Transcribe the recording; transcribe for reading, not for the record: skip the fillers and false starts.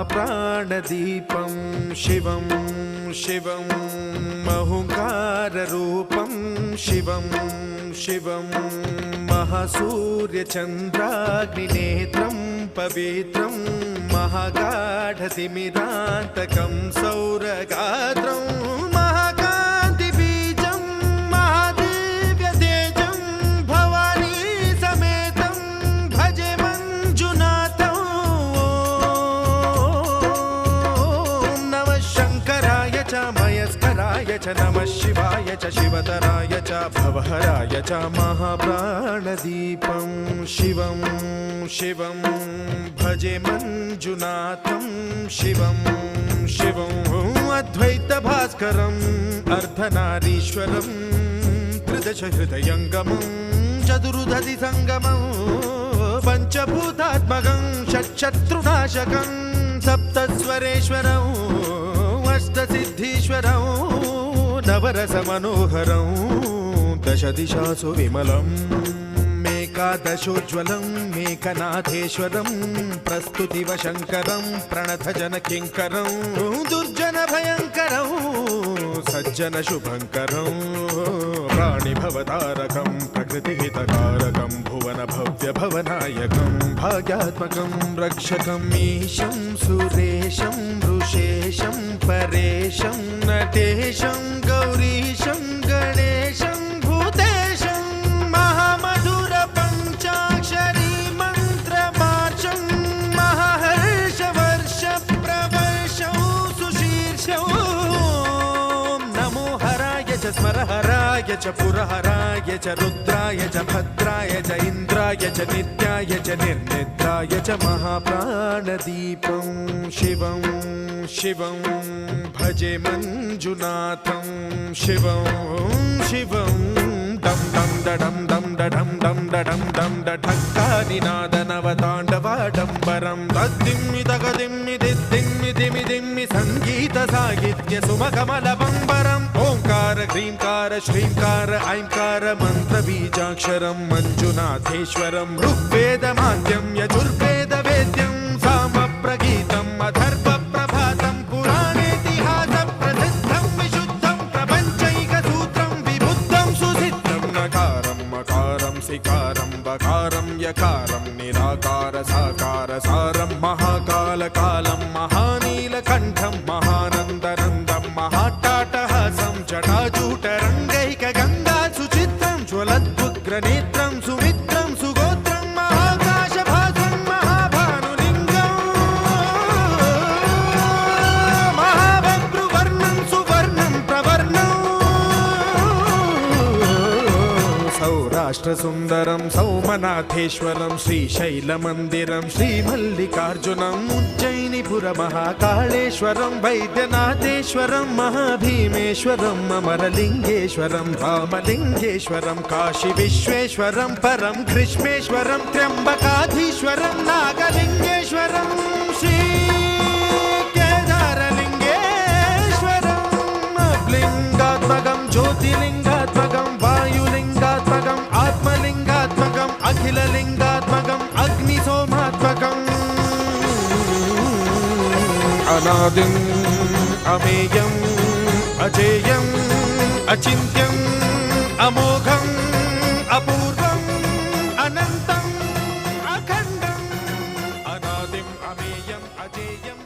महाप्राणदीपं शिवं शिवं महुङ्काररूपं शिवं शिवं महासूर्यचन्द्राग्निनेत्रं पवित्रं महागाढतिमिरान्तकं सौरगात्रं महाकान्तिबीजं महादिव्यतेजं भवानी समेतं भजे मञ्जुनाथं। ॐ नमः शङ्कराय च मयस्कराय च नमः शिवाय च शिवतराय च भवहराय च महाप्राणदीपं शिवं शिवं भजे मञ्जुनाथं शिवं शिवं अद्वैतभास्करम् अर्धनारीश्वरं त्रिदशहृदयङ्गमं चतुर्दधिसङ्गमं पञ्चभूतात्मकं षट्शत्रुनाशकं सप्तस्वरेश्वरं अष्टसिद्धीश्वरं नवरसमनोहरं दशदिशासु विमलम् एकादशोज्ज्वलं मेकनाथेश्वरं प्रस्तुतिवशङ्करं प्रणतजनकिङ्करं दुर्जनभयङ्करं सज्जनशुभङ्करं प्राणिभवतारकं प्रकृतिहितकारकं भुवनभव्यभवनायकं भाग्यात्मकं रक्षकं ईशं सुरेशं ऋषेशं परेशं नटेशं गौरीशं गणेशं भूतेशं महामधुरपञ्चाक्षरी मन्त्रमार्चं महाहर्षवर्षप्रवर्षं सुशीर्षं नमो हराय च स्मरहराय च पुरहराय च रुद्राय च भद्राय च इन्द्राय च नित्याय च निर्निद्राय च महाप्राणदीपं शिवं शिवं भजे मञ्जुनाथं शिवं शिवं दं दं दडं दं दडं दं दडं दं डठक्कानिनादनवताण्डवाडम्बरं तद्दिम्मि तगदिम्मि दिद्दिम्मि दिमि दिम्मि सङ्गीतसाहित्य सुमकमलबम्बरम् ओङ्कार ह्रीङ्कार श्रीङ्कार ऐङ्कार मन्त्रबीजाक्षरं मञ्जुनाथेश्वरं ऋग्वेदमाद्यं यजुर्वेदवेद्यं सामप्रगीतम् अथर्वप्रभातं पुराणेतिहासप्रसिद्धं विशुद्धं प्रपञ्चैकसूत्रं विबुद्धं सुसिद्धं नकारं मकारं सिकारं बकारं यकारं निराकार साकार सारं महाकालकालं महानीलकण्ठं महानन्दनन्दं महाट्टाटहासं जटाजूटरङ्गैकगङ्गा सुचित्रं ज्वलद्वुग्रनेत्रं सुमित्रं सुगोत्रं महाकाशभासं महाभानुलिङ्गं महाभद्रुवर्णं सुवर्णं प्रवर्णं सौराष्ट्रसुन्दरं सौमनाथेश्वरं श्रीशैलमन्दिरं श्रीमल्लिकार्जुनम् उज्जयिनीपुरमहाकाळेश्वरं वैद्यनाथेश्वरं महाभीमेश्वरम् अमरलिङ्गेश्वरं रामलिङ्गेश्वरं काशीविश्वेश्वरं परं कृष्णेश्वरं त्र्यम्बकाधीश्वरं नागलिङ्गेश्वरं श्रीकेदारलिङ्गेश्वरं लिङ्गात्मकं ज्योतिलिङ्गात्मकं वायुलिङ्गात्मकम् आत्मलिङ्गात्मकम् अखिललिङ्गात्मकम् अग्निसोमात्मकम् अनादिम् अमेयम् अजेयम् अचिन्त्यम् अमोघम् अपूर्वम् अनन्तम् अखण्डम् अनादिम् अमेयम् अजेयम्